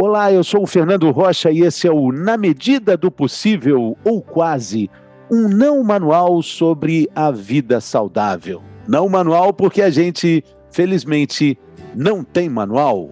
Olá, eu sou o Fernando Rocha e esse é o Na Medida do Possível, ou quase, um não manual sobre a vida saudável. Não manual porque a gente, felizmente, não tem manual.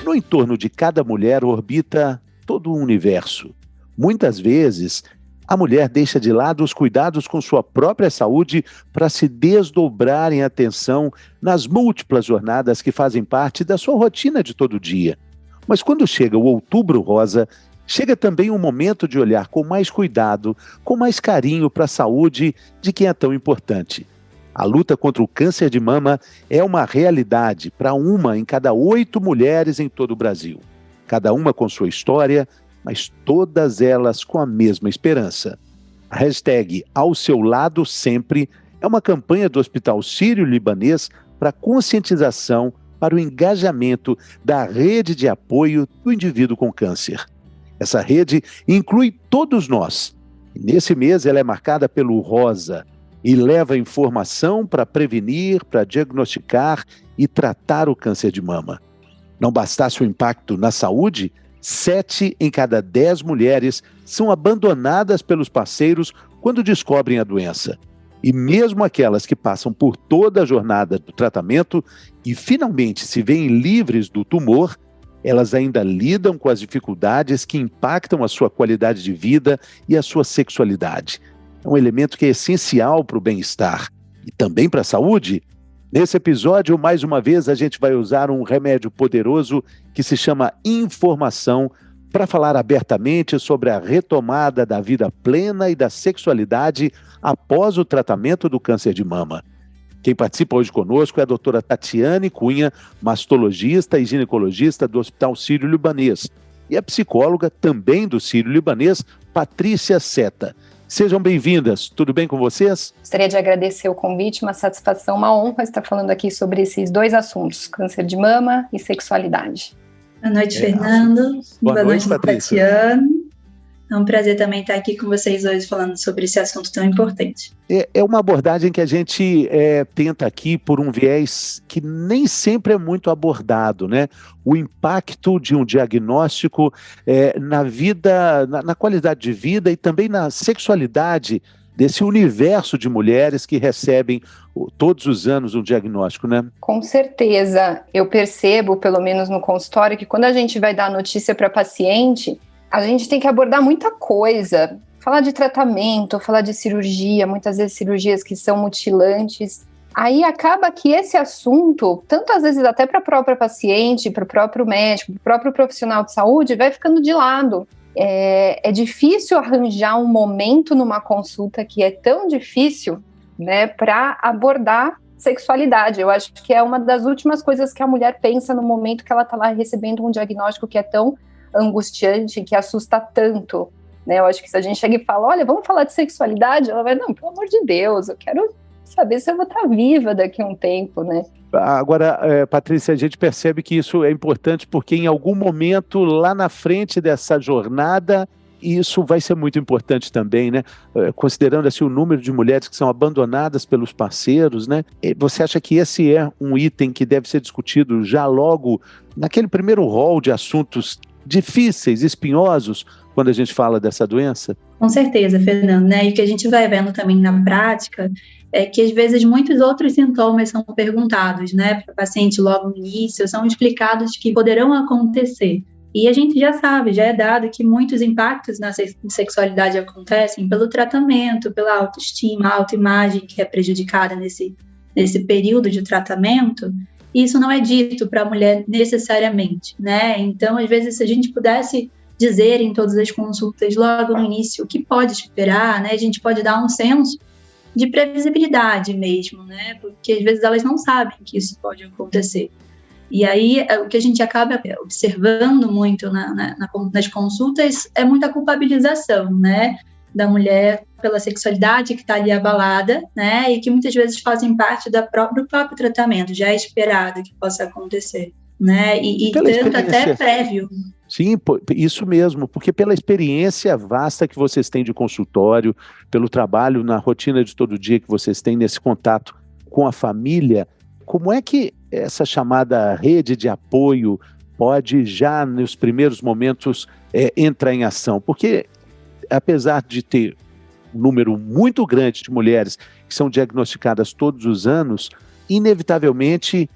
No entorno de cada mulher orbita todo o universo. Muitas vezes, a mulher deixa de lado os cuidados com sua própria saúde para se desdobrar em atenção nas múltiplas jornadas que fazem parte da sua rotina de todo dia. Mas quando chega o Outubro Rosa, chega também um momento de olhar com mais cuidado, com mais carinho para a saúde de quem é tão importante. A luta contra o câncer de mama é uma realidade para 1 em cada 8 mulheres em todo o Brasil. Cada uma com sua história, mas todas elas com a mesma esperança. A hashtag Ao Seu Lado Sempre é uma campanha do Hospital Sírio-Libanês para conscientização para o engajamento da rede de apoio do indivíduo com câncer. Essa rede inclui todos nós. E nesse mês ela é marcada pelo rosa e leva informação para prevenir, para diagnosticar e tratar o câncer de mama. Não bastasse o impacto na saúde, 7 em cada 10 mulheres são abandonadas pelos parceiros quando descobrem a doença. E mesmo aquelas que passam por toda a jornada do tratamento e finalmente se veem livres do tumor, elas ainda lidam com as dificuldades que impactam a sua qualidade de vida e a sua sexualidade. É um elemento que é essencial para o bem-estar e também para a saúde. Nesse episódio, mais uma vez, a gente vai usar um remédio poderoso que se chama informação para falar abertamente sobre a retomada da vida plena e da sexualidade após o tratamento do câncer de mama. Quem participa hoje conosco é a doutora Tatiane Cunha, mastologista e ginecologista do Hospital Sírio-Libanês, e a psicóloga também do Sírio-Libanês, Patrícia Seta. Sejam bem-vindas, tudo bem com vocês? Gostaria de agradecer o convite, uma satisfação, uma honra estar falando aqui sobre esses dois assuntos, câncer de mama e sexualidade. Boa noite, Fernando. Boa noite, Patrícia. Tatiane. É um prazer também estar aqui com vocês hoje falando sobre esse assunto tão importante. É uma abordagem que a gente tenta aqui por um viés que nem sempre é muito abordado, né? O impacto de um diagnóstico na vida, na qualidade de vida e também na sexualidade desse universo de mulheres que recebem todos os anos um diagnóstico, né? Com certeza. Eu percebo, pelo menos no consultório, que quando a gente vai dar notícia para paciente, a gente tem que abordar muita coisa, falar de tratamento, falar de cirurgia, muitas vezes cirurgias que são mutilantes. Aí acaba que esse assunto, tanto às vezes até para a própria paciente, para o próprio médico, para o próprio profissional de saúde, vai ficando de lado. É difícil arranjar um momento numa consulta que é tão difícil, né, para abordar sexualidade. Eu acho que é uma das últimas coisas que a mulher pensa no momento que ela está lá recebendo um diagnóstico que é tão angustiante, que assusta tanto, né? Eu acho que se a gente chega e fala, olha, vamos falar de sexualidade, ela vai, não, pelo amor de Deus, eu quero saber se eu vou estar viva daqui a um tempo, né? Agora, Patrícia, a gente percebe que isso é importante porque em algum momento lá na frente dessa jornada, isso vai ser muito importante também, né? Considerando assim o número de mulheres que são abandonadas pelos parceiros, né? Você acha que esse é um item que deve ser discutido já logo naquele primeiro rol de assuntos difíceis, espinhosos, quando a gente fala dessa doença? Com certeza, Fernando, né? E o que a gente vai vendo também na prática é que às vezes muitos outros sintomas são perguntados, né, para o paciente logo no início, são explicados que poderão acontecer. E a gente já sabe, já é dado que muitos impactos na sexualidade acontecem pelo tratamento, pela autoestima, autoimagem que é prejudicada nesse período de tratamento. E isso não é dito para a mulher necessariamente, né? Então, às vezes, se a gente pudesse dizer em todas as consultas logo no início o que pode esperar, né? A gente pode dar um senso de previsibilidade mesmo, né? Porque às vezes elas não sabem que isso pode acontecer. E aí, o que a gente acaba observando muito nas consultas é muita culpabilização, né? Da mulher pela sexualidade que está ali abalada, né? E que muitas vezes fazem parte do próprio tratamento, já é esperado que possa acontecer, né? E tanto até prévio. Sim, isso mesmo, porque pela experiência vasta que vocês têm de consultório, pelo trabalho na rotina de todo dia que vocês têm nesse contato com a família, como é que essa chamada rede de apoio pode já nos primeiros momentos entrar em ação? Porque apesar de ter um número muito grande de mulheres que são diagnosticadas todos os anos, inevitavelmente,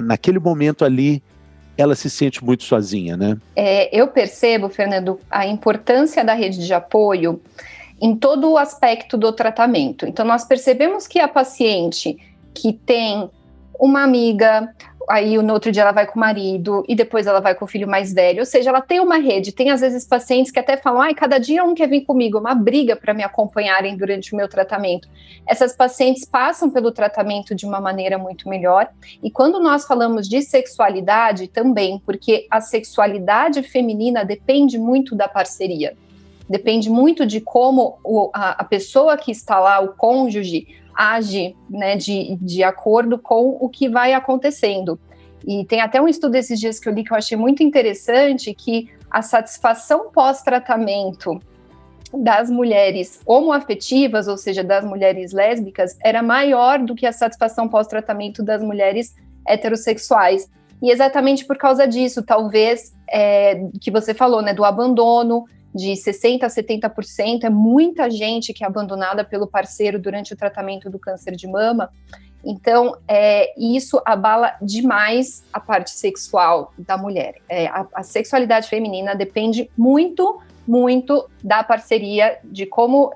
naquele momento ali, ela se sente muito sozinha, né? Eu percebo, Fernando, a importância da rede de apoio em todo o aspecto do tratamento. Então, nós percebemos que a paciente que tem uma amiga, aí no outro dia ela vai com o marido e depois ela vai com o filho mais velho, ou seja, ela tem uma rede. Tem às vezes pacientes que até falam, cada dia um quer vir comigo, uma briga para me acompanharem durante o meu tratamento. Essas pacientes passam pelo tratamento de uma maneira muito melhor. E quando nós falamos de sexualidade também, porque a sexualidade feminina depende muito da parceria, depende muito de como a pessoa que está lá, o cônjuge, age, né, de acordo com o que vai acontecendo. E tem até um estudo esses dias que eu li que eu achei muito interessante, que a satisfação pós-tratamento das mulheres homoafetivas, ou seja, das mulheres lésbicas, era maior do que a satisfação pós-tratamento das mulheres heterossexuais. E exatamente por causa disso, talvez, que você falou, né, do abandono, de 60% a 70%, é muita gente que é abandonada pelo parceiro durante o tratamento do câncer de mama. Então, isso abala demais a parte sexual da mulher. A sexualidade feminina depende muito, muito da parceria, de como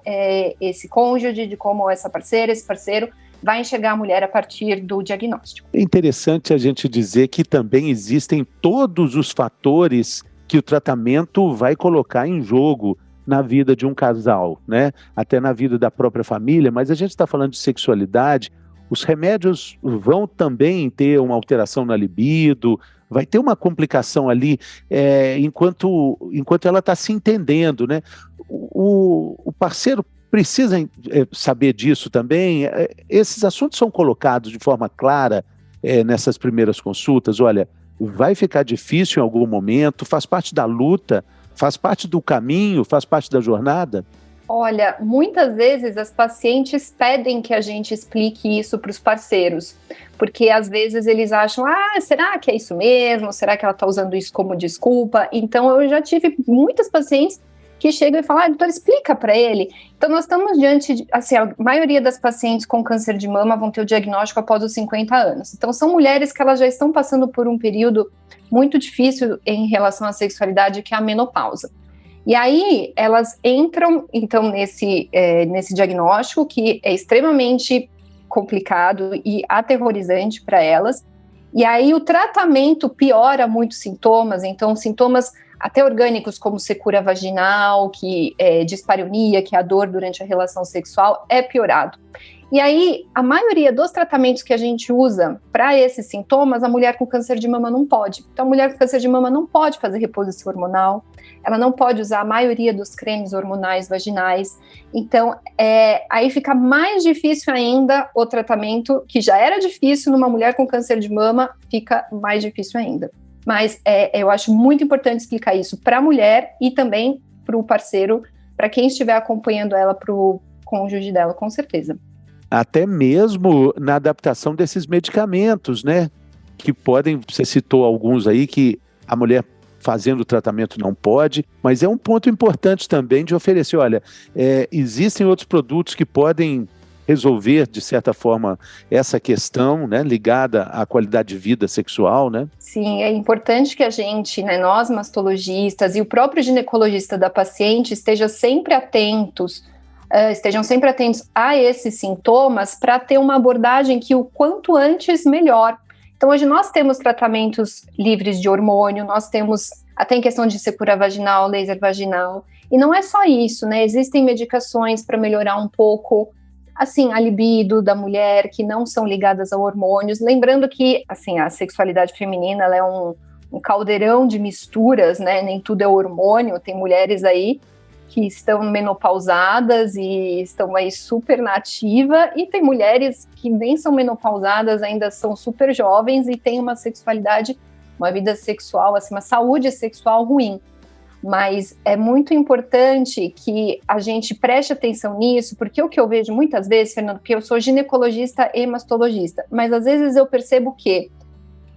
esse cônjuge, de como essa parceira, esse parceiro, vai enxergar a mulher a partir do diagnóstico. É interessante a gente dizer que também existem todos os fatores que o tratamento vai colocar em jogo na vida de um casal, né? Até na vida da própria família, mas a gente está falando de sexualidade, os remédios vão também ter uma alteração na libido, vai ter uma complicação ali enquanto ela está se entendendo, né? O parceiro precisa saber disso também. Esses assuntos são colocados de forma clara nessas primeiras consultas. Olha, vai ficar difícil em algum momento, faz parte da luta, faz parte do caminho, faz parte da jornada? Olha, muitas vezes as pacientes pedem que a gente explique isso para os parceiros, porque às vezes eles acham, será que é isso mesmo? Será que ela está usando isso como desculpa? Então eu já tive muitas pacientes que chegam e falam, doutor, explica para ele. Então nós estamos diante de, assim, a maioria das pacientes com câncer de mama vão ter o diagnóstico após os 50 anos. Então são mulheres que elas já estão passando por um período muito difícil em relação à sexualidade, que é a menopausa. E aí elas entram, então, nesse diagnóstico, que é extremamente complicado e aterrorizante para elas. E aí o tratamento piora muitos sintomas, então sintomas até orgânicos, como secura vaginal, que é dispareunia, que é a dor durante a relação sexual, é piorado. E aí, a maioria dos tratamentos que a gente usa para esses sintomas, a mulher com câncer de mama não pode. Então, a mulher com câncer de mama não pode fazer reposição hormonal, ela não pode usar a maioria dos cremes hormonais vaginais. Então, aí fica mais difícil ainda o tratamento, que já era difícil numa mulher com câncer de mama, fica mais difícil ainda. Mas eu acho muito importante explicar isso para a mulher e também para o parceiro, para quem estiver acompanhando ela, para o cônjuge dela, com certeza. Até mesmo na adaptação desses medicamentos, né? Que podem, você citou alguns aí que a mulher fazendo o tratamento não pode, mas é um ponto importante também de oferecer, olha, existem outros produtos que podem resolver, de certa forma, essa questão, né, ligada à qualidade de vida sexual, né? Sim, é importante que a gente, né, nós mastologistas e o próprio ginecologista da paciente estejam sempre atentos a esses sintomas para ter uma abordagem que o quanto antes melhor. Então hoje nós temos tratamentos livres de hormônio, nós temos até em questão de secura vaginal, laser vaginal, e não é só isso, né? Existem medicações para melhorar um pouco assim, a libido da mulher, que não são ligadas a hormônios. Lembrando que, assim, a sexualidade feminina, ela é um caldeirão de misturas, né? Nem tudo é hormônio. Tem mulheres aí que estão menopausadas e estão aí super na ativa, e tem mulheres que nem são menopausadas, ainda são super jovens e têm uma sexualidade, uma vida sexual, assim, uma saúde sexual ruim. Mas é muito importante que a gente preste atenção nisso, porque o que eu vejo muitas vezes, Fernando, porque eu sou ginecologista e mastologista, mas às vezes eu percebo que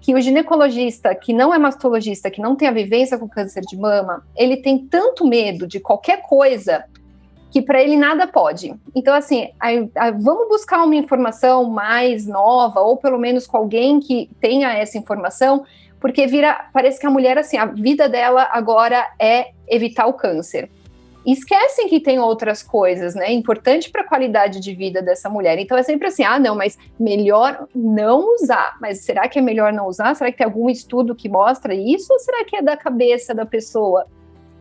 o ginecologista que não é mastologista, que não tem a vivência com câncer de mama, ele tem tanto medo de qualquer coisa que para ele nada pode. Então, assim, vamos buscar uma informação mais nova, ou pelo menos com alguém que tenha essa informação, porque parece que a mulher, assim, a vida dela agora é evitar o câncer. Esquecem que tem outras coisas, né, importante para a qualidade de vida dessa mulher. Então é sempre assim, não, mas melhor não usar. Mas será que é melhor não usar? Será que tem algum estudo que mostra isso? Ou será que é da cabeça da pessoa?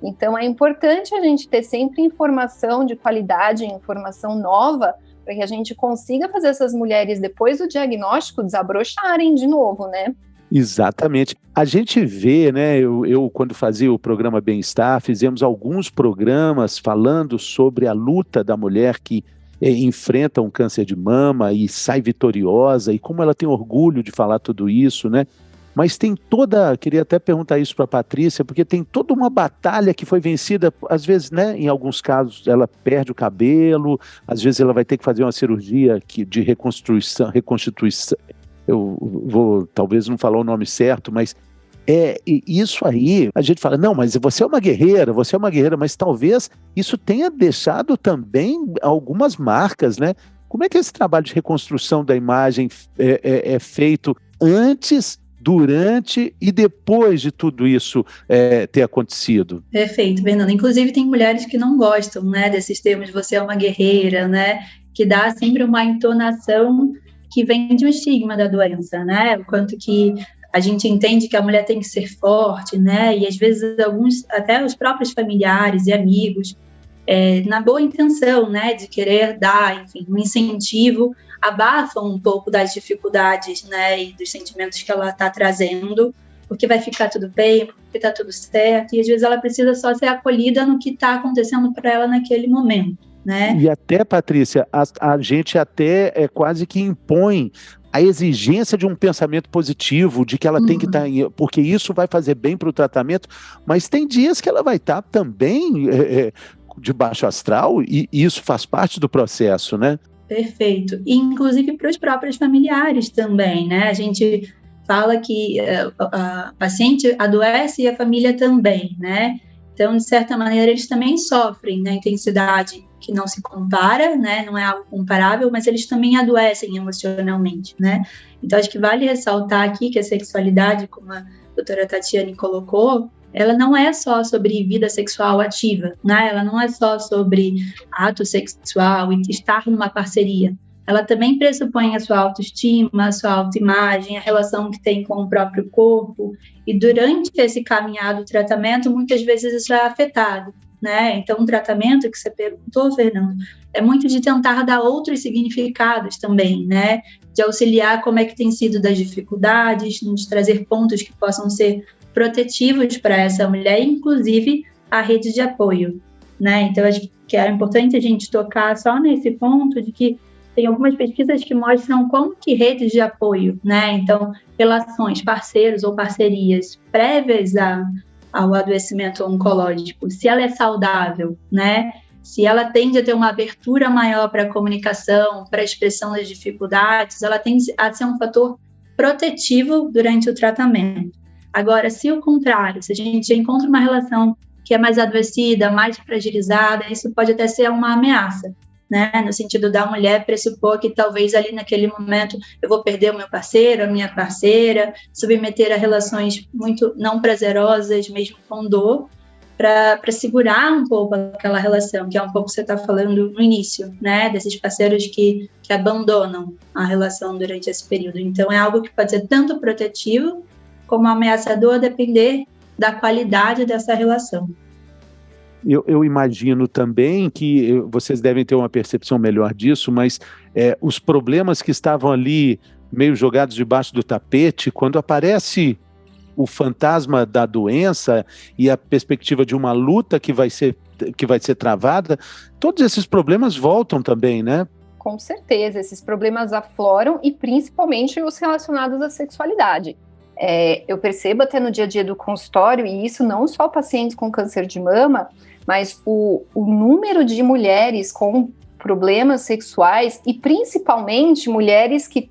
Então é importante a gente ter sempre informação de qualidade, informação nova, para que a gente consiga fazer essas mulheres, depois do diagnóstico, desabrocharem de novo, né? Exatamente. A gente vê, né, eu quando fazia o programa Bem-Estar, fizemos alguns programas falando sobre a luta da mulher que enfrenta um câncer de mama e sai vitoriosa, e como ela tem orgulho de falar tudo isso, né? Mas tem queria até perguntar isso para a Patrícia, porque tem toda uma batalha que foi vencida, às vezes, né, em alguns casos ela perde o cabelo, às vezes ela vai ter que fazer uma cirurgia de reconstituição, eu vou talvez não falar o nome certo, mas isso aí, a gente fala, não, mas você é uma guerreira, mas talvez isso tenha deixado também algumas marcas, né? Como é que esse trabalho de reconstrução da imagem é feito antes, durante e depois de tudo isso ter acontecido? Perfeito, Fernando. Inclusive tem mulheres que não gostam, né, desses termos, você é uma guerreira, né, que dá sempre uma entonação que vem de um estigma da doença, né? O quanto que a gente entende que a mulher tem que ser forte, né? E às vezes até os próprios familiares e amigos, na boa intenção, né, de querer dar, enfim, um incentivo, abafam um pouco das dificuldades, né, e dos sentimentos que ela está trazendo, porque vai ficar tudo bem, porque está tudo certo, e às vezes ela precisa só ser acolhida no que está acontecendo para ela naquele momento. Né? E até, Patrícia, a gente até quase que impõe a exigência de um pensamento positivo, de que ela tem que estar, porque isso vai fazer bem para o tratamento, mas tem dias que ela vai estar também de baixo astral, e isso faz parte do processo, né? Perfeito. E, inclusive, para os próprios familiares também, né? A gente fala que a paciente adoece e a família também, né? Então, de certa maneira, eles também sofrem na intensidade que não se compara, né? Não é algo comparável, mas eles também adoecem emocionalmente, né? Então, acho que vale ressaltar aqui que a sexualidade, como a doutora Tatiane colocou, ela não é só sobre vida sexual ativa, né? Ela não é só sobre ato sexual e estar numa parceria. Ela também pressupõe a sua autoestima, a sua autoimagem, a relação que tem com o próprio corpo. E durante esse caminhado do tratamento, muitas vezes isso é afetado, né? Então, o tratamento que você perguntou, Fernando, é muito de tentar dar outros significados também, né? De auxiliar como é que tem sido das dificuldades, de trazer pontos que possam ser protetivos para essa mulher, inclusive a rede de apoio, né? Então, acho que é importante a gente tocar só nesse ponto de que tem algumas pesquisas que mostram como que redes de apoio, né? Então, relações, parceiros ou parcerias prévias ao adoecimento oncológico, se ela é saudável, né? Se ela tende a ter uma abertura maior para a comunicação, para a expressão das dificuldades, ela tende a ser um fator protetivo durante o tratamento. Agora, se o contrário, se a gente já encontra uma relação que é mais adoecida, mais fragilizada, isso pode até ser uma ameaça, né? No sentido da mulher pressupor que talvez ali naquele momento eu vou perder o meu parceiro, a minha parceira, submeter a relações muito não prazerosas, mesmo com dor, para segurar um pouco aquela relação, que é um pouco que você está falando no início, né? Desses parceiros que abandonam a relação durante esse período. Então, é algo que pode ser tanto protetivo como ameaçador, a depender da qualidade dessa relação. Eu imagino também que vocês devem ter uma percepção melhor disso, mas os problemas que estavam ali meio jogados debaixo do tapete, quando aparece o fantasma da doença e a perspectiva de uma luta que vai ser travada, todos esses problemas voltam também, né? Com certeza, esses problemas afloram, e principalmente os relacionados à sexualidade. Eu percebo até no dia a dia do consultório, e isso não só pacientes com câncer de mama, mas o número de mulheres com problemas sexuais, e principalmente mulheres que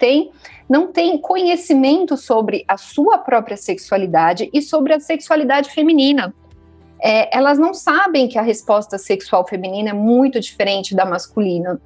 não têm conhecimento sobre a sua própria sexualidade e sobre a sexualidade feminina. Elas não sabem que a resposta sexual feminina é muito diferente da masculina.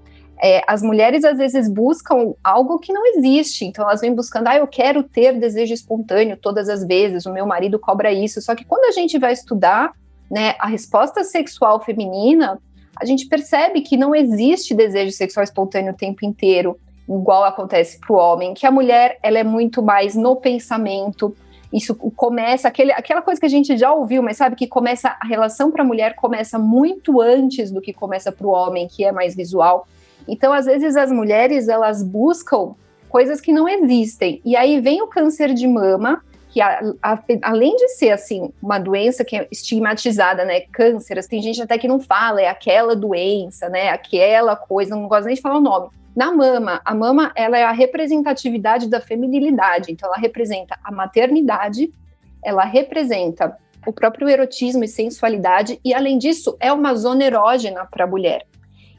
As mulheres às vezes buscam algo que não existe, então elas vêm buscando, eu quero ter desejo espontâneo todas as vezes, o meu marido cobra isso, só que quando a gente vai estudar, né, a resposta sexual feminina, a gente percebe que não existe desejo sexual espontâneo o tempo inteiro, igual acontece para o homem, que a mulher ela é muito mais no pensamento. Isso começa, aquela coisa que a gente já ouviu, mas sabe que a relação para a mulher começa muito antes do que começa para o homem, que é mais visual. Então, às vezes, as mulheres, elas buscam coisas que não existem. E aí vem o câncer de mama, que além de ser, assim, uma doença que é estigmatizada, né, câncer, tem gente até que não fala, é aquela doença, né, aquela coisa, não gosto nem de falar o nome. Na mama, a mama, ela é a representatividade da feminilidade, então ela representa a maternidade, ela representa o próprio erotismo e sensualidade, e além disso, é uma zona erógena para a mulher.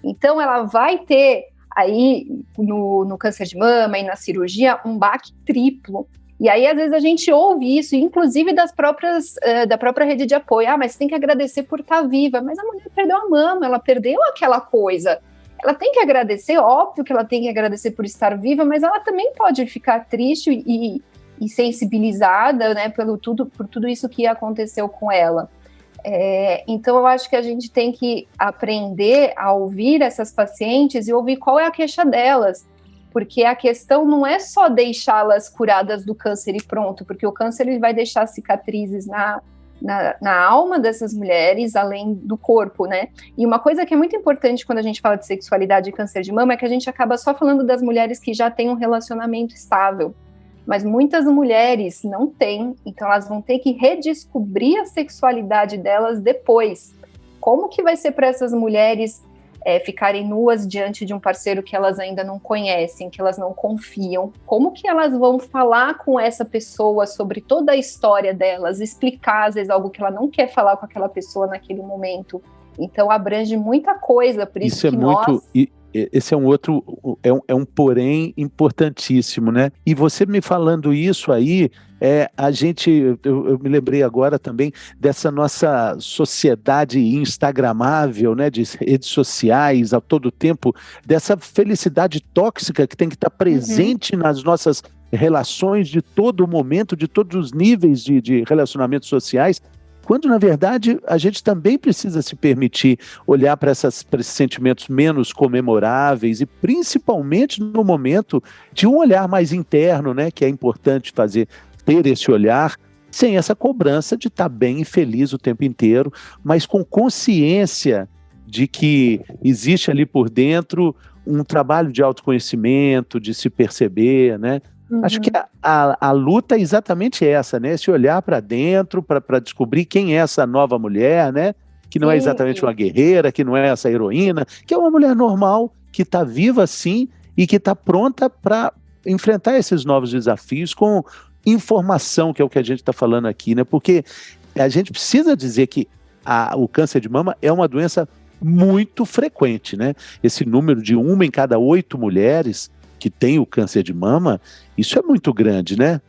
Então, ela vai ter aí, no câncer de mama e na cirurgia, um baque triplo. E aí, às vezes, a gente ouve isso, inclusive da própria rede de apoio. Mas você tem que agradecer por estar viva. Mas a mulher perdeu a mama, ela perdeu aquela coisa. Ela tem que agradecer, óbvio que ela tem que agradecer por estar viva, mas ela também pode ficar triste e sensibilizada, né, por tudo isso que aconteceu com ela. Então, eu acho que a gente tem que aprender a ouvir essas pacientes e ouvir qual é a queixa delas, porque a questão não é só deixá-las curadas do câncer e pronto, porque o câncer ele vai deixar cicatrizes na alma dessas mulheres, além do corpo, né? E uma coisa que é muito importante quando a gente fala de sexualidade e câncer de mama é que a gente acaba só falando das mulheres que já têm um relacionamento estável. Mas muitas mulheres não têm, então elas vão ter que redescobrir a sexualidade delas depois. Como que vai ser para essas mulheres ficarem nuas diante de um parceiro que elas ainda não conhecem, que elas não confiam? Como que elas vão falar com essa pessoa sobre toda a história delas, explicar às vezes algo que ela não quer falar com aquela pessoa naquele momento? Então abrange muita coisa, por isso que nós... Esse é um outro, é um porém importantíssimo, né? E você me falando isso aí, eu me lembrei agora também dessa nossa sociedade instagramável, né? De redes sociais a todo tempo, dessa felicidade tóxica que tem que estar presente nas nossas relações de todo momento, de todos os níveis de relacionamentos sociais, quando, na verdade, a gente também precisa se permitir olhar para esses sentimentos menos comemoráveis e principalmente no momento de um olhar mais interno, né, que é importante ter esse olhar sem essa cobrança de estar bem e feliz o tempo inteiro, mas com consciência de que existe ali por dentro um trabalho de autoconhecimento, de se perceber, né? Acho que a luta é exatamente essa, né? Esse olhar para dentro, para descobrir quem é essa nova mulher, né? Que não é exatamente uma guerreira, que não é essa heroína, que é uma mulher normal, que está viva sim e que está pronta para enfrentar esses novos desafios com informação, que é o que a gente está falando aqui, né? Porque a gente precisa dizer que o câncer de mama é uma doença muito frequente, né? Esse número de 1 em cada 8 mulheres que tem o câncer de mama, isso é muito grande, né?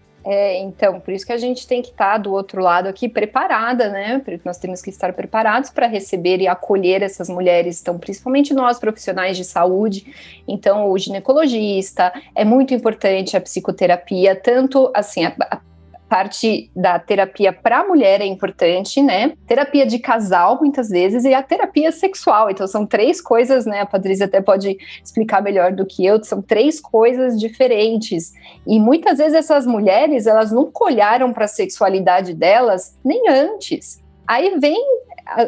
Então, por isso que a gente tem que estar do outro lado aqui preparada, né? Nós temos que estar preparados para receber e acolher essas mulheres, então, principalmente nós profissionais de saúde. Então, o ginecologista, é muito importante a psicoterapia, tanto assim, a parte da terapia para a mulher é importante, né? Terapia de casal, muitas vezes, e a terapia sexual. Então, são 3 coisas, né? A Patrícia até pode explicar melhor do que eu, são 3 coisas diferentes. E muitas vezes essas mulheres, elas nunca olharam para a sexualidade delas nem antes. Aí vem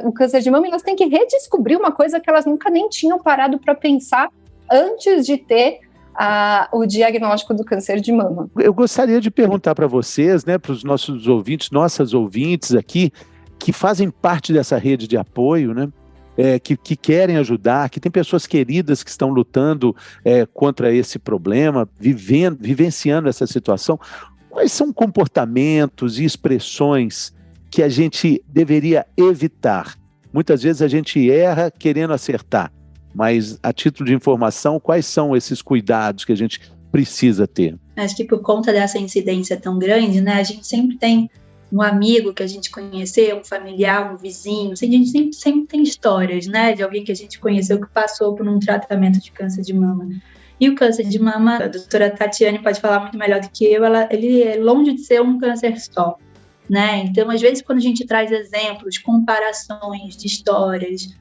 o câncer de mama e elas têm que redescobrir uma coisa que elas nunca nem tinham parado para pensar antes de ter o diagnóstico do câncer de mama. Eu gostaria de perguntar para vocês, né, para os nossos ouvintes, nossas ouvintes aqui, que fazem parte dessa rede de apoio, né, que querem ajudar, que tem pessoas queridas que estão lutando contra esse problema, vivenciando essa situação. Quais são comportamentos e expressões que a gente deveria evitar? Muitas vezes a gente erra querendo acertar, mas a título de informação, quais são esses cuidados que a gente precisa ter? Acho que por conta dessa incidência tão grande, né, a gente sempre tem um amigo que a gente conheceu, um familiar, um vizinho, assim, a gente sempre tem histórias, né, de alguém que a gente conheceu que passou por um tratamento de câncer de mama. E o câncer de mama, a doutora Tatiane pode falar muito melhor do que eu, ele é longe de ser um câncer só, né? Então, às vezes, quando a gente traz exemplos, comparações de histórias,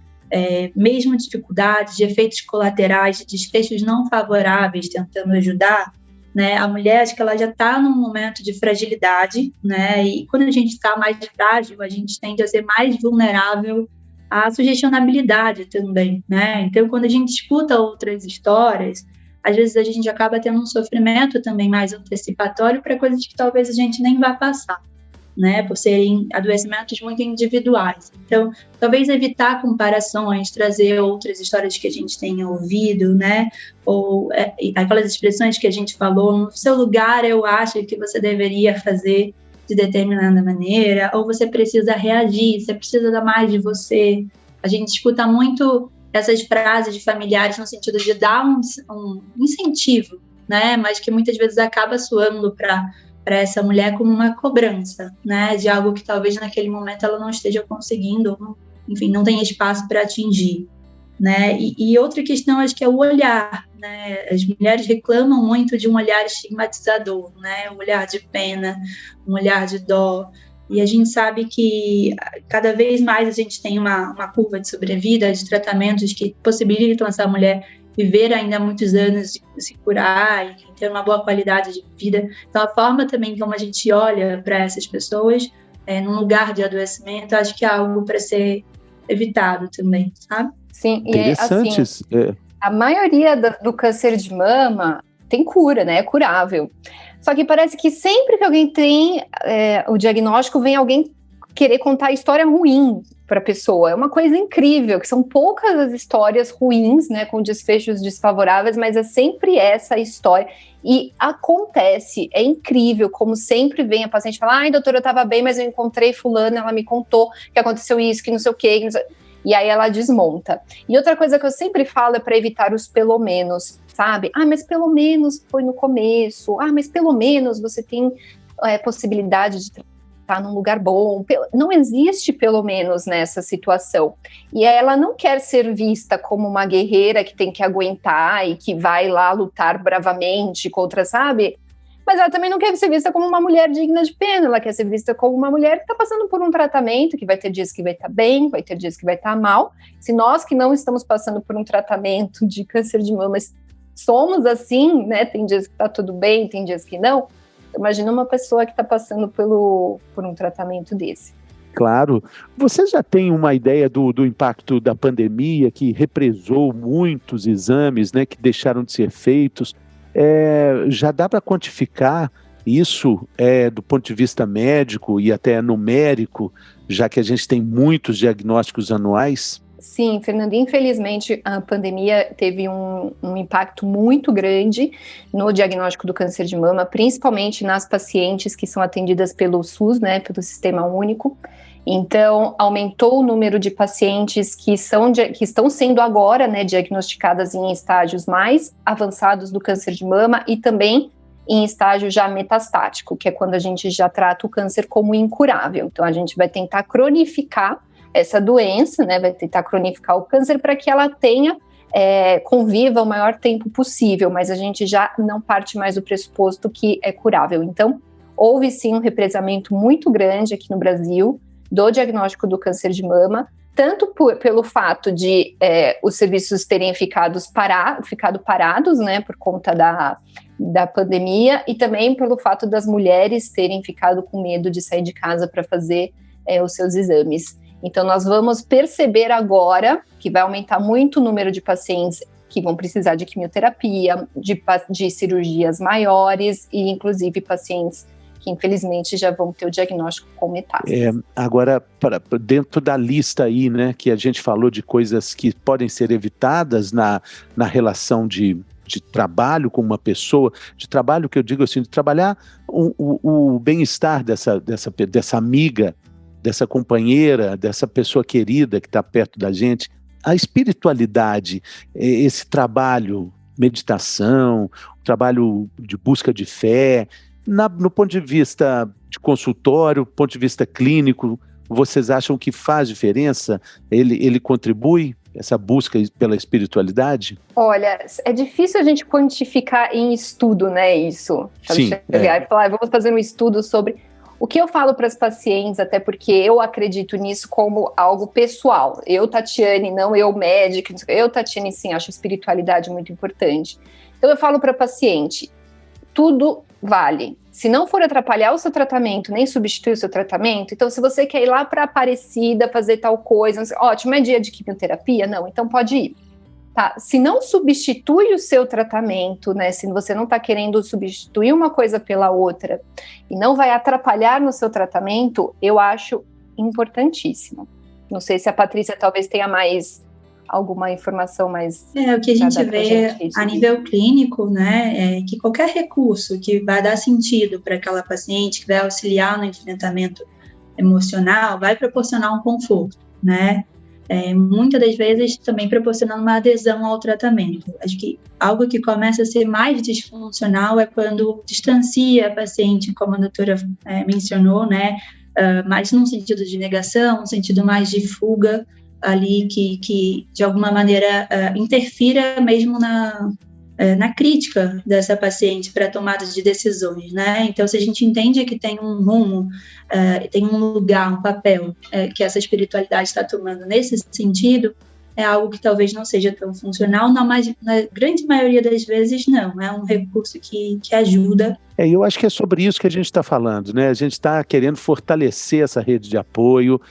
mesmo dificuldades, de efeitos colaterais, de desfechos não favoráveis, tentando ajudar, né? A mulher, acho que ela já está num momento de fragilidade, né? E quando a gente está mais frágil, a gente tende a ser mais vulnerável à sugestionabilidade também, né? Então, quando a gente escuta outras histórias, às vezes a gente acaba tendo um sofrimento também mais antecipatório para coisas que talvez a gente nem vá passar, né, por serem adoecimentos muito individuais. Então, talvez evitar comparações, trazer outras histórias que a gente tenha ouvido, né, ou aquelas expressões que a gente falou, no seu lugar eu acho que você deveria fazer de determinada maneira, ou você precisa reagir, você precisa dar mais de você. A gente escuta muito essas frases de familiares no sentido de dar um incentivo, né, mas que muitas vezes acaba soando para essa mulher como uma cobrança, né, de algo que talvez naquele momento ela não esteja conseguindo, enfim, não tem espaço para atingir, né, e outra questão acho que é o olhar, né, as mulheres reclamam muito de um olhar estigmatizador, né, um olhar de pena, um olhar de dó, e a gente sabe que cada vez mais a gente tem uma curva de sobrevida, de tratamentos que possibilitam essa mulher viver ainda muitos anos, de se curar e ter uma boa qualidade de vida. Então, a forma também como a gente olha para essas pessoas, num lugar de adoecimento, acho que é algo para ser evitado também, sabe? Sim, e assim, a maioria do câncer de mama tem cura, né? É curável. Só que parece que sempre que alguém tem o diagnóstico, vem alguém querer contar a história ruim para a pessoa. É uma coisa incrível, que são poucas as histórias ruins, né, com desfechos desfavoráveis, mas é sempre essa história. E acontece, é incrível, como sempre vem a paciente falar, ai, doutora, eu estava bem, mas eu encontrei fulana, ela me contou que aconteceu isso, que não sei o quê, e aí ela desmonta. E outra coisa que eu sempre falo é para evitar os pelo menos, sabe? Ah, mas pelo menos foi no começo. Ah, mas pelo menos você tem possibilidade de estar num lugar bom. Não existe pelo menos nessa situação. E ela não quer ser vista como uma guerreira que tem que aguentar e que vai lá lutar bravamente contra, sabe? Mas ela também não quer ser vista como uma mulher digna de pena, ela quer ser vista como uma mulher que está passando por um tratamento, que vai ter dias que vai estar bem, vai ter dias que vai estar mal. Se nós que não estamos passando por um tratamento de câncer de mama somos assim, né, tem dias que está tudo bem, tem dias que não, imagina uma pessoa que está passando por um tratamento desse. Claro. Você já tem uma ideia do impacto da pandemia, que represou muitos exames, né, que deixaram de ser feitos? Já dá para quantificar isso do ponto de vista médico e até numérico, já que a gente tem muitos diagnósticos anuais? Sim, Fernando, infelizmente a pandemia teve um impacto muito grande no diagnóstico do câncer de mama, principalmente nas pacientes que são atendidas pelo SUS, né, pelo Sistema Único. Então, aumentou o número de pacientes que estão sendo agora, né, diagnosticadas em estágios mais avançados do câncer de mama e também em estágio já metastático, que é quando a gente já trata o câncer como incurável. Então, a gente vai tentar cronificar essa doença, né, vai tentar cronificar o câncer para que ela conviva o maior tempo possível, mas a gente já não parte mais do pressuposto que é curável. Então, houve sim um represamento muito grande aqui no Brasil do diagnóstico do câncer de mama, tanto pelo fato de os serviços terem ficado parados, né, por conta da pandemia, e também pelo fato das mulheres terem ficado com medo de sair de casa para fazer os seus exames. Então, nós vamos perceber agora que vai aumentar muito o número de pacientes que vão precisar de quimioterapia, de cirurgias maiores e, inclusive, pacientes que, infelizmente, já vão ter o diagnóstico com metástase. Agora, dentro da lista aí, né, que a gente falou de coisas que podem ser evitadas na relação de de trabalho com uma pessoa, de trabalho que eu digo assim, de trabalhar o bem-estar dessa amiga, dessa companheira, dessa pessoa querida que está perto da gente. A espiritualidade, esse trabalho, meditação, trabalho de busca de fé, no ponto de vista de consultório, ponto de vista clínico, vocês acham que faz diferença? Ele contribui, essa busca pela espiritualidade? Olha, é difícil a gente quantificar em estudo, né, isso. Sim. Chegar e falar, vamos fazer um estudo sobre... O que eu falo para as pacientes, até porque eu acredito nisso como algo pessoal. Eu, Tatiane, não eu, médica. Eu, Tatiane, sim, acho a espiritualidade muito importante. Então eu falo para a paciente, tudo vale. Se não for atrapalhar o seu tratamento, nem substituir o seu tratamento, então se você quer ir lá para Aparecida fazer tal coisa, ótimo, é dia de quimioterapia? Não, então pode ir. Tá? Se não substitui o seu tratamento, né, se você não está querendo substituir uma coisa pela outra e não vai atrapalhar no seu tratamento, eu acho importantíssimo. Não sei se a Patrícia talvez tenha alguma informação mais... O que a gente vê a nível clínico, né, é que qualquer recurso que vai dar sentido para aquela paciente, que vai auxiliar no enfrentamento emocional, vai proporcionar um conforto, né? Muitas das vezes também proporcionando uma adesão ao tratamento. Acho que algo que começa a ser mais disfuncional é quando distancia a paciente, como a doutora mencionou, né, mais num sentido de negação, um sentido mais de fuga, ali que de alguma maneira interfira mesmo na crítica dessa paciente para a tomada de decisões, né? Então, se a gente entende que tem um rumo, tem um lugar, um papel que essa espiritualidade está tomando nesse sentido, é algo que talvez não seja tão funcional, mas na grande maioria das vezes não, é um recurso que ajuda. Eu acho que é sobre isso que a gente está falando, né? A gente está querendo fortalecer essa rede de apoio.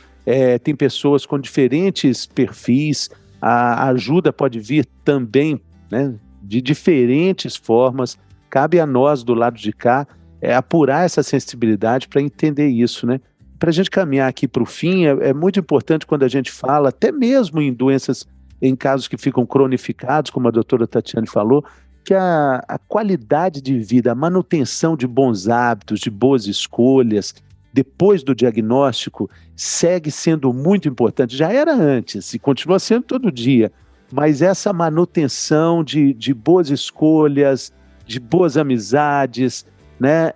Tem pessoas com diferentes perfis, a ajuda pode vir também, né, de diferentes formas. Cabe a nós, do lado de cá, apurar essa sensibilidade para entender isso, né? Para a gente caminhar aqui para o fim, é muito importante quando a gente fala, até mesmo em doenças, em casos que ficam cronificados, como a doutora Tatiane falou, que a qualidade de vida, a manutenção de bons hábitos, de boas escolhas, depois do diagnóstico, segue sendo muito importante. Já era antes e continua sendo todo dia, mas essa manutenção de boas escolhas, de boas amizades, né,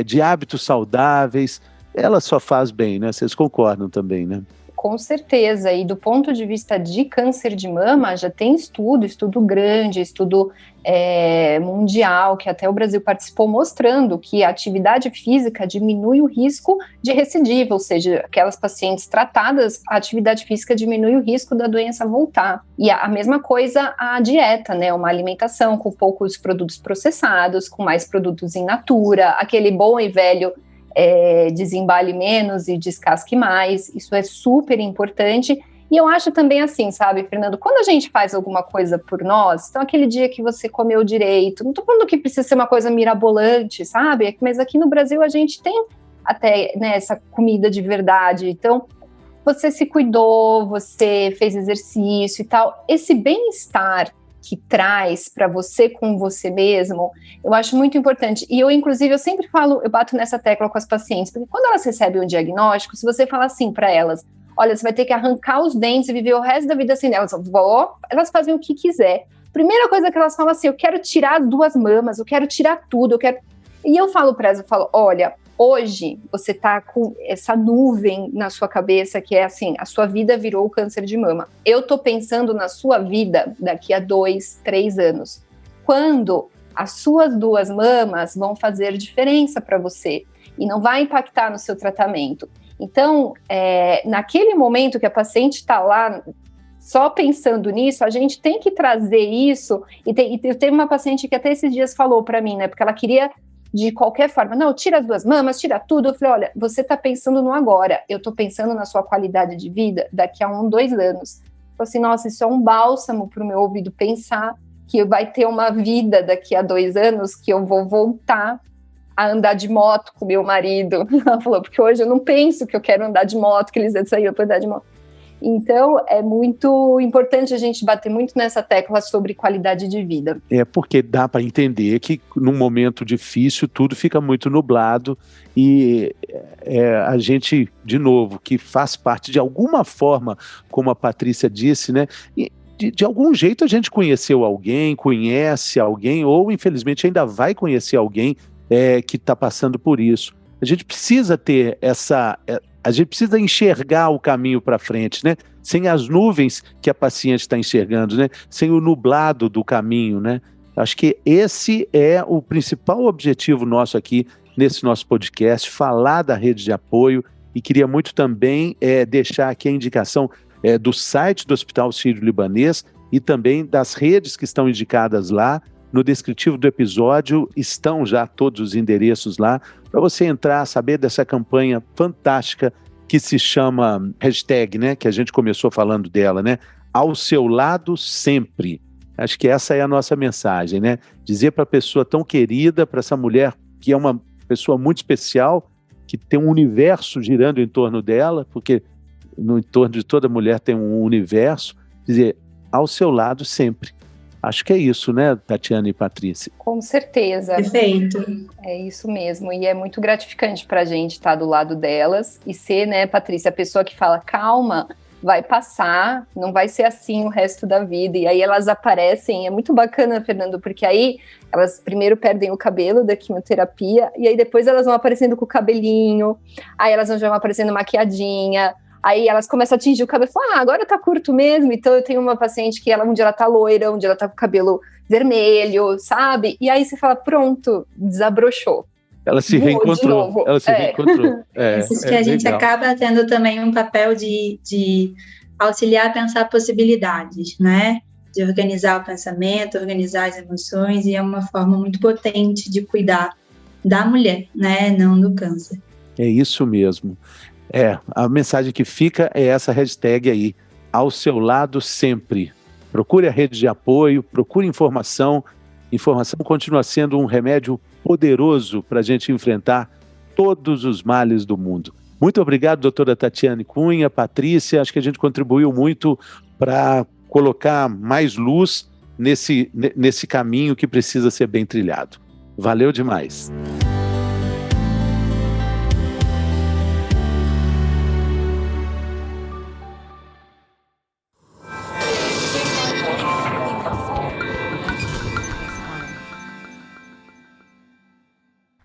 de hábitos saudáveis, ela só faz bem, né? Vocês concordam também, né? Com certeza, e do ponto de vista de câncer de mama, já tem estudo grande, estudo mundial, que até o Brasil participou, mostrando que a atividade física diminui o risco de recidiva, ou seja, aquelas pacientes tratadas, a atividade física diminui o risco da doença voltar. E a mesma coisa a dieta, né, uma alimentação com poucos produtos processados, com mais produtos in natura, aquele bom e velho desembale menos e descasque mais, isso é super importante. E eu acho também assim, sabe, Fernando, quando a gente faz alguma coisa por nós, então aquele dia que você comeu direito, não tô falando que precisa ser uma coisa mirabolante, sabe, mas aqui no Brasil a gente tem até, né, essa comida de verdade, então você se cuidou, você fez exercício e tal, esse bem-estar que traz para você com você mesmo, eu acho muito importante. E eu, inclusive, eu sempre falo, eu bato nessa tecla com as pacientes, porque quando elas recebem um diagnóstico, se você fala assim para elas, olha, você vai ter que arrancar os dentes e viver o resto da vida assim, elas fazem o que quiser. Primeira coisa que elas falam assim, eu quero tirar as 2 mamas, eu quero tirar tudo, eu quero... E eu falo para elas, olha, hoje você tá com essa nuvem na sua cabeça que é assim, a sua vida virou o câncer de mama. Eu tô pensando na sua vida daqui a 2, 3 anos. Quando as suas 2 mamas vão fazer diferença para você e não vai impactar no seu tratamento. Então, naquele momento que a paciente está lá só pensando nisso, a gente tem que trazer isso. E teve uma paciente que até esses dias falou para mim, né, porque ela queria de qualquer forma, não, tira as 2 mamas, tira tudo. Eu falei, olha, você está pensando no agora, eu estou pensando na sua qualidade de vida daqui a 1, 2 anos. Eu falei assim, nossa, isso é um bálsamo para o meu ouvido pensar que vai ter uma vida daqui a 2 anos que eu vou voltar a andar de moto com meu marido. Ela falou, porque hoje eu não penso que eu quero andar de moto, que eles saíram para andar de moto. Então, é muito importante a gente bater muito nessa tecla sobre qualidade de vida. Porque dá para entender que num momento difícil tudo fica muito nublado e a gente, de novo, que faz parte de alguma forma, como a Patrícia disse, né? E de algum jeito a gente conheceu alguém, conhece alguém, ou infelizmente ainda vai conhecer alguém que está passando por isso. A gente precisa ter a gente precisa enxergar o caminho para frente, né? Sem as nuvens que a paciente está enxergando, né? Sem o nublado do caminho, né? Acho que esse é o principal objetivo nosso aqui nesse nosso podcast, falar da rede de apoio, e queria muito também deixar aqui a indicação do site do Hospital Sírio-Libanês e também das redes que estão indicadas lá. No descritivo do episódio estão já todos os endereços lá, para você entrar, saber dessa campanha fantástica que se chama hashtag, né? Que a gente começou falando dela, né? Ao seu lado sempre. Acho que essa é a nossa mensagem, né? Dizer para a pessoa tão querida, para essa mulher que é uma pessoa muito especial, que tem um universo girando em torno dela, porque no entorno de toda mulher tem um universo, dizer ao seu lado sempre. Acho que é isso, né, Tatiana e Patrícia? Com certeza. Perfeito. É isso mesmo. E é muito gratificante para a gente estar do lado delas e ser, né, Patrícia, a pessoa que fala, calma, vai passar, não vai ser assim o resto da vida. E aí elas aparecem, é muito bacana, Fernando, porque aí elas primeiro perdem o cabelo da quimioterapia e aí depois elas vão aparecendo com o cabelinho, aí elas vão aparecendo maquiadinha. Aí elas começam a atingir o cabelo e falam, agora tá curto mesmo. Então eu tenho uma paciente que um dia ela tá loira, um dia ela tá com o cabelo vermelho, sabe? E aí você fala, pronto, desabrochou. Ela se reencontrou. Ela se reencontrou. Isso que a gente legal. Acaba tendo também um papel de auxiliar a pensar possibilidades, né? De organizar o pensamento, organizar as emoções, e é uma forma muito potente de cuidar da mulher, né? Não do câncer. É isso mesmo. A mensagem que fica é essa hashtag aí, ao seu lado sempre. Procure a rede de apoio, procure informação. Informação continua sendo um remédio poderoso para a gente enfrentar todos os males do mundo. Muito obrigado, doutora Tatiane Cunha, Patrícia. Acho que a gente contribuiu muito para colocar mais luz nesse caminho que precisa ser bem trilhado. Valeu demais.